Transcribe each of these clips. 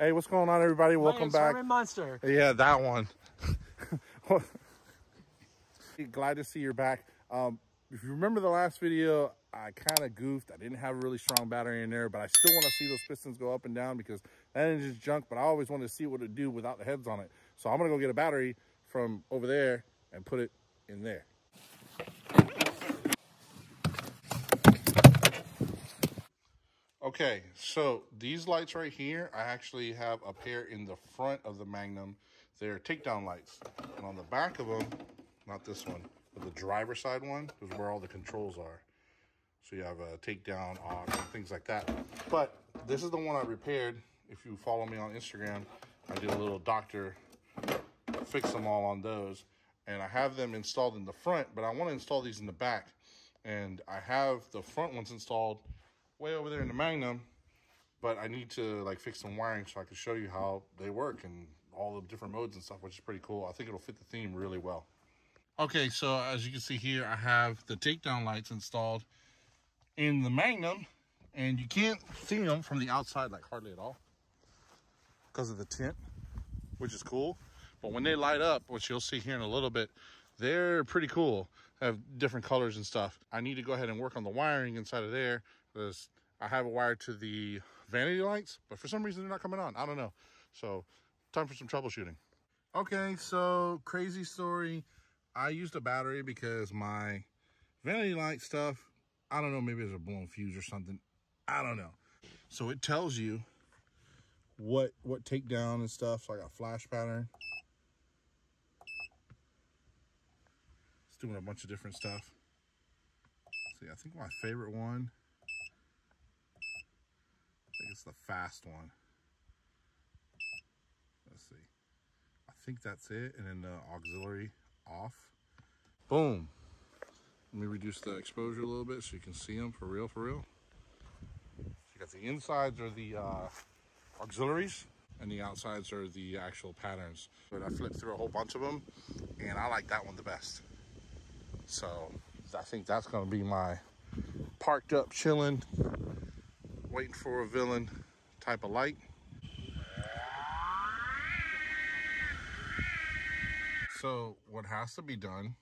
Hey, what's going on, everybody? Welcome back. Monster. Yeah, that one. Glad to see you're back. If you remember the last video, I kind of goofed. I didn't have a really strong battery in there, but I still want to see those pistons go up and down because that engine's junk, but I always wanted to see what it'd do without the heads on it. So I'm going to go get a battery from over there and put it in there. Okay, so these lights right here, I actually have a pair in the front of the Magnum. They're takedown lights. And on the back of them, not this one, but the driver side one is where all the controls are. So you have a takedown, off, and things like that. But this is the one I repaired. If you follow me on Instagram, I did a little doctor fix them all on those. And I have them installed in the front, but I want to install these in the back. And I have the front ones installed way over there in the Magnum, but I need to like fix some wiring so I can show you how they work and all the different modes and stuff, which is pretty cool. I think it'll fit the theme really well. Okay, so as you can see here, I have the takedown lights installed in the Magnum, and you can't see them from the outside like hardly at all because of the tint, which is cool. But when they light up, which you'll see here in a little bit, they're pretty cool. Have different colors and stuff. I need to go ahead and work on the wiring inside of there because I have it wired to the vanity lights, but for some reason they're not coming on. I don't know. So time for some troubleshooting. Okay, so crazy story. I used a battery because my vanity light stuff, I don't know, maybe there's a blown fuse or something. I don't know. So it tells you what takedown and stuff. So I got flash pattern. It's doing a bunch of different stuff. See, I think my favorite one, I think it's the fast one. Let's see. I think that's it. And then the auxiliary off. Boom. Let me reduce the exposure a little bit so you can see them for real, for real. So you got the insides are the auxiliaries and the outsides are the actual patterns. But I flipped through a whole bunch of them and I like that one the best. So I think that's gonna be my parked up, chilling, waiting for a villain type of light. So what has to be done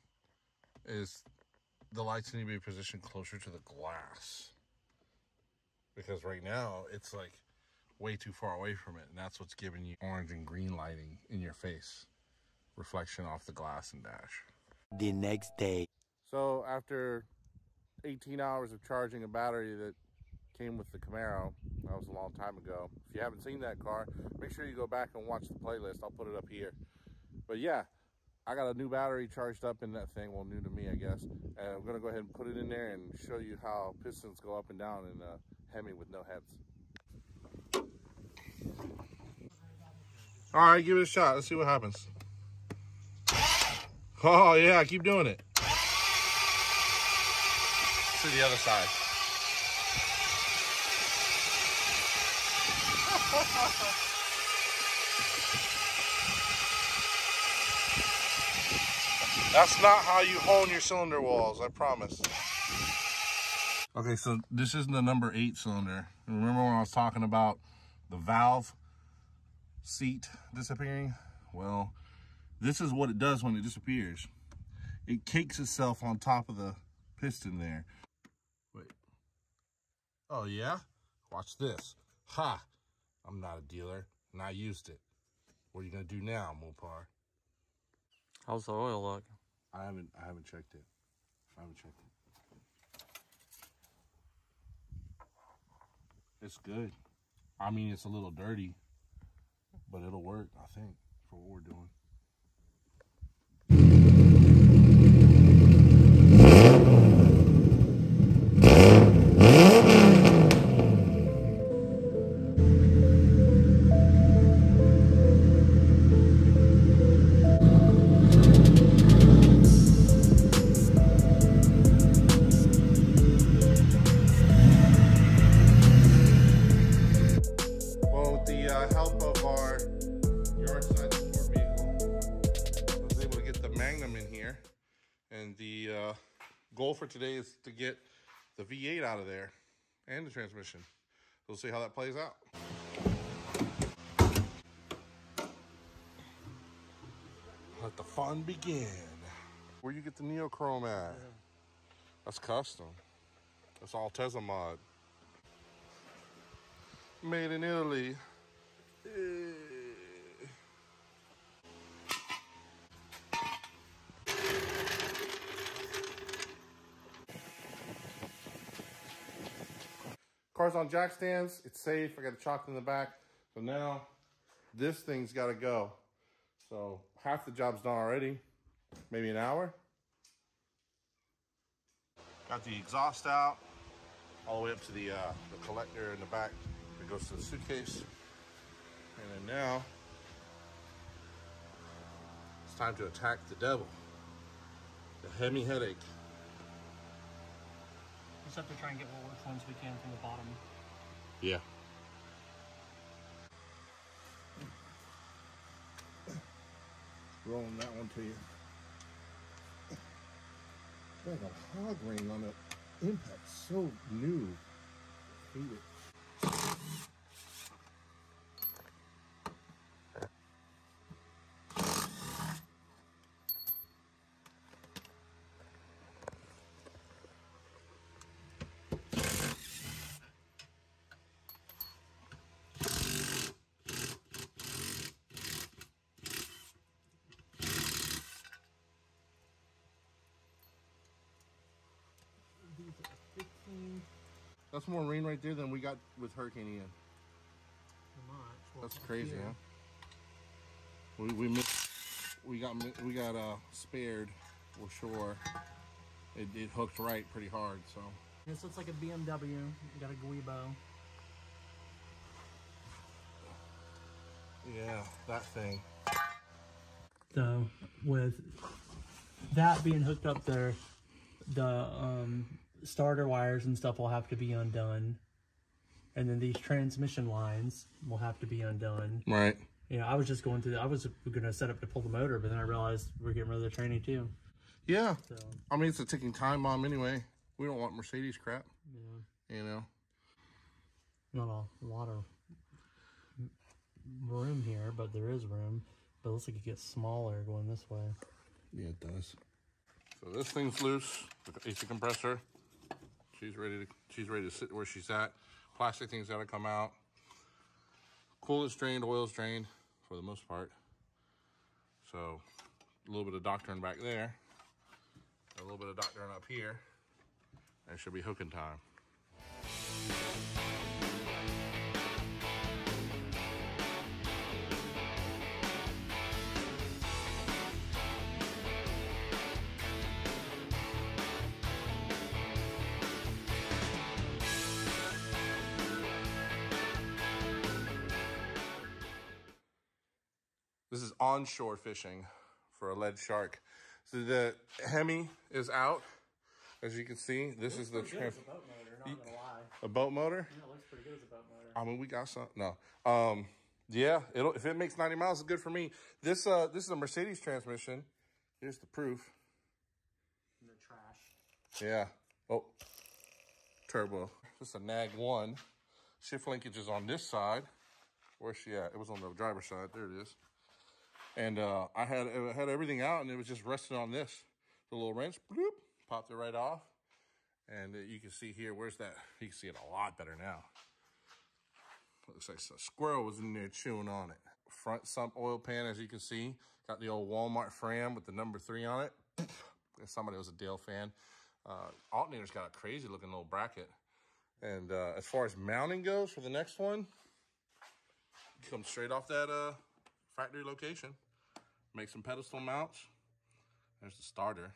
is the lights need to be positioned closer to the glass, because right now it's like way too far away from it, and that's what's giving you orange and green lighting in your face, reflection off the glass and dash. The next day. So after 18 hours of charging a battery that came with the Camaro, that was a long time ago. If you haven't seen that car, make sure you go back and watch the playlist. I'll put it up here. But yeah, I got a new battery charged up in that thing, well, new to me, I guess. And I'm gonna go ahead and put it in there and show you how pistons go up and down in a Hemi with no heads. All right, give it a shot. Let's see what happens. Oh yeah, keep doing it. To the other side. That's not how you hone your cylinder walls, I promise. Okay, so this is the number 8 cylinder. Remember when I was talking about the valve seat disappearing? Well, this is what it does when it disappears. It cakes itself on top of the piston there. Wait. Oh yeah? Watch this. Ha! I'm not a dealer, and I used it. What are you gonna do now, Mopar? How's the oil look? I haven't checked it. It's good. I mean, it's a little dirty, but it'll work, I think, for what we're doing. Help of our yard side support vehicle, I was able to get the Magnum in here, and the goal for today is to get the V8 out of there and the transmission. We'll see how that plays out. fun began. Where you get the neochrome at? Yeah. That's custom. That's all Tesla mod. Made in Italy. Car's on jack stands. It's safe. I got a chock in the back. So now this thing's got to go. So half the job's done already. Maybe an hour. Got the exhaust out all the way up to the collector in the back that goes to the suitcase. And then now it's time to attack the devil. The Hemi headache. Just have to try and get which ones we can from the bottom. Yeah. Rolling that one to you. Like a hog ring on the impact. So new. Hate it. That's more rain right there than we got with Hurricane Ian. That's crazy, huh? We got spared for sure. It hooked right pretty hard, so. This looks like a BMW. You got a Guibo. Yeah, that thing. So with that being hooked up there, the starter wires and stuff will have to be undone, and then these transmission lines will have to be undone. Right. Yeah, I was just going through. I was gonna set up to pull the motor, but then I realized we're getting rid of the tranny too. Yeah. So, I mean, it's a ticking time bomb anyway. We don't want Mercedes crap. yeah. You know. Not a lot of room here, but there is room. But it looks like it gets smaller going this way. Yeah, it does. So this thing's loose. The AC compressor. She's ready to sit where she's at. Plastic thing's got to come out. Coolant's drained, oil's drained for the most part. So a little bit of doctoring back there. A little bit of doctoring up here. And it should be hooking time. This is onshore fishing for a lead shark. So the Hemi is out. As you can see, this is the boat motor, not gonna lie. A boat motor? Yeah, it looks pretty good as a boat motor. I mean, we got some. No. Yeah, if it makes 90 miles, it's good for me. This is a Mercedes transmission. Here's the proof. In the trash. Yeah. Oh. Turbo. This is a Nag 1. Shift linkage is on this side. Where's she at? It was on the driver's side. There it is. And I had everything out, and it was just resting on this. The little wrench, bloop, popped it right off. And you can see here, where's that? You can see it a lot better now. Looks like a squirrel was in there chewing on it. Front sump oil pan, as you can see. Got the old Walmart Fram with the number 3 on it. Somebody was a Dale fan. Alternator's got a crazy looking little bracket. And as far as mounting goes for the next one, comes straight off that factory location. Make some pedestal mounts. There's the starter.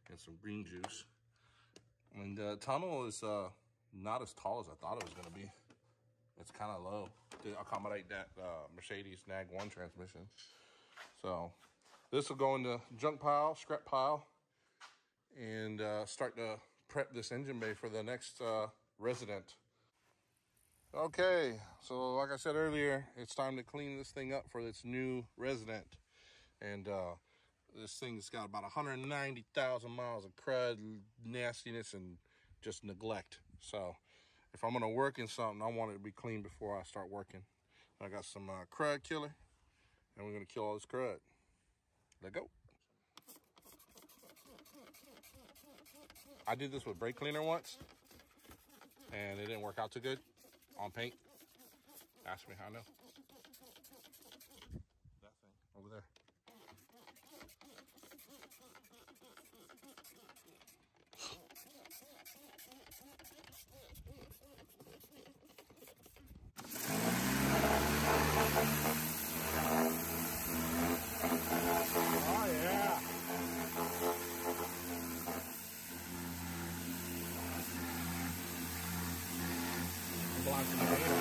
And some green juice. And the tunnel is not as tall as I thought it was going to be. It's kind of low to accommodate that Mercedes Nag 1 transmission. So this will go in the junk pile, scrap pile, and start to prep this engine bay for the next resident. Okay, so like I said earlier, it's time to clean this thing up for its new resident. And this thing's got about 190,000 miles of crud, nastiness, and just neglect. So if I'm gonna work in something, I want it to be clean before I start working. I got some crud killer, and we're gonna kill all this crud. Let go. I did this with brake cleaner once, and it didn't work out too good on paint. Ask me how I know. That thing over there. Oh yeah. I'm blasting the paint out.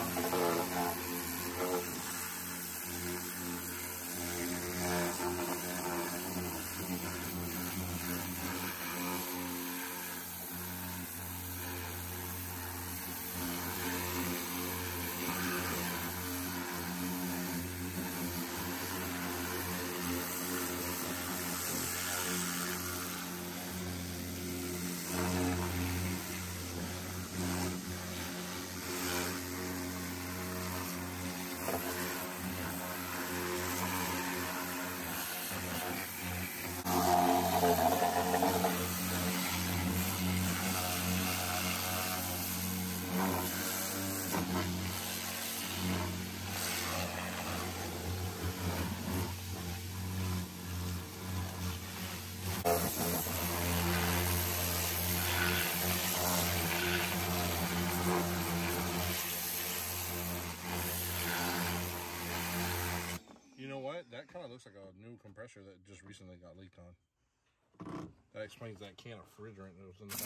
You know what? That kind of looks like a new compressor that just recently got leaked on. That explains that can of refrigerant that was in the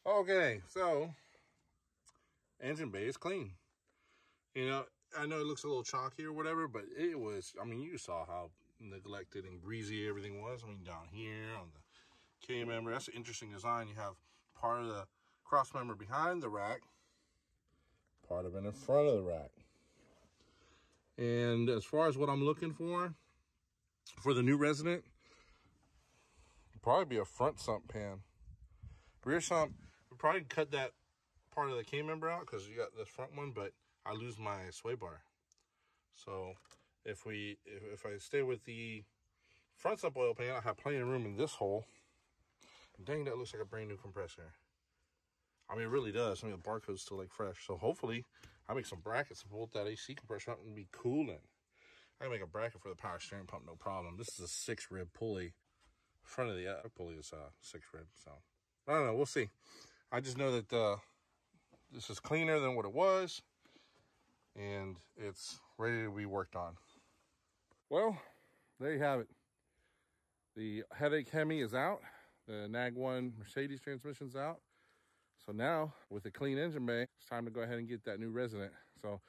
Okay, so engine bay is clean. You know, I know it looks a little chalky or whatever, but it was, I mean, you saw how neglected and greasy everything was. I mean, down here on the K-member, that's an interesting design. You have part of the cross member behind the rack, part of it in front of the rack. And as far as what I'm looking for the new Resident, probably be a front sump pan. Rear sump, we'll probably cut that part of the K-member out because you got this front one, but I lose my sway bar. So if I stay with the front sump oil pan, I have plenty of room in this hole. And dang, that looks like a brand new compressor. I mean, it really does. I mean, the barcode's still like fresh. So hopefully I make some brackets to bolt that AC compressor up and be cooling. I can make a bracket for the power steering pump, no problem. This is a 6-rib pulley. Front of the pulley is 6-rib, so I don't know. We'll see. I just know that this is cleaner than what it was, and it's ready to be worked on. Well, there you have it. The headache Hemi is out. The Nag 1 Mercedes transmission's out. So now, with a clean engine bay, it's time to go ahead and get that new Resident. So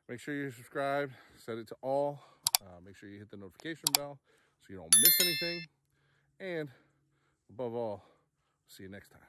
make sure you're subscribed, set it to all. Make sure you hit the notification bell so you don't miss anything. And above all, see you next time.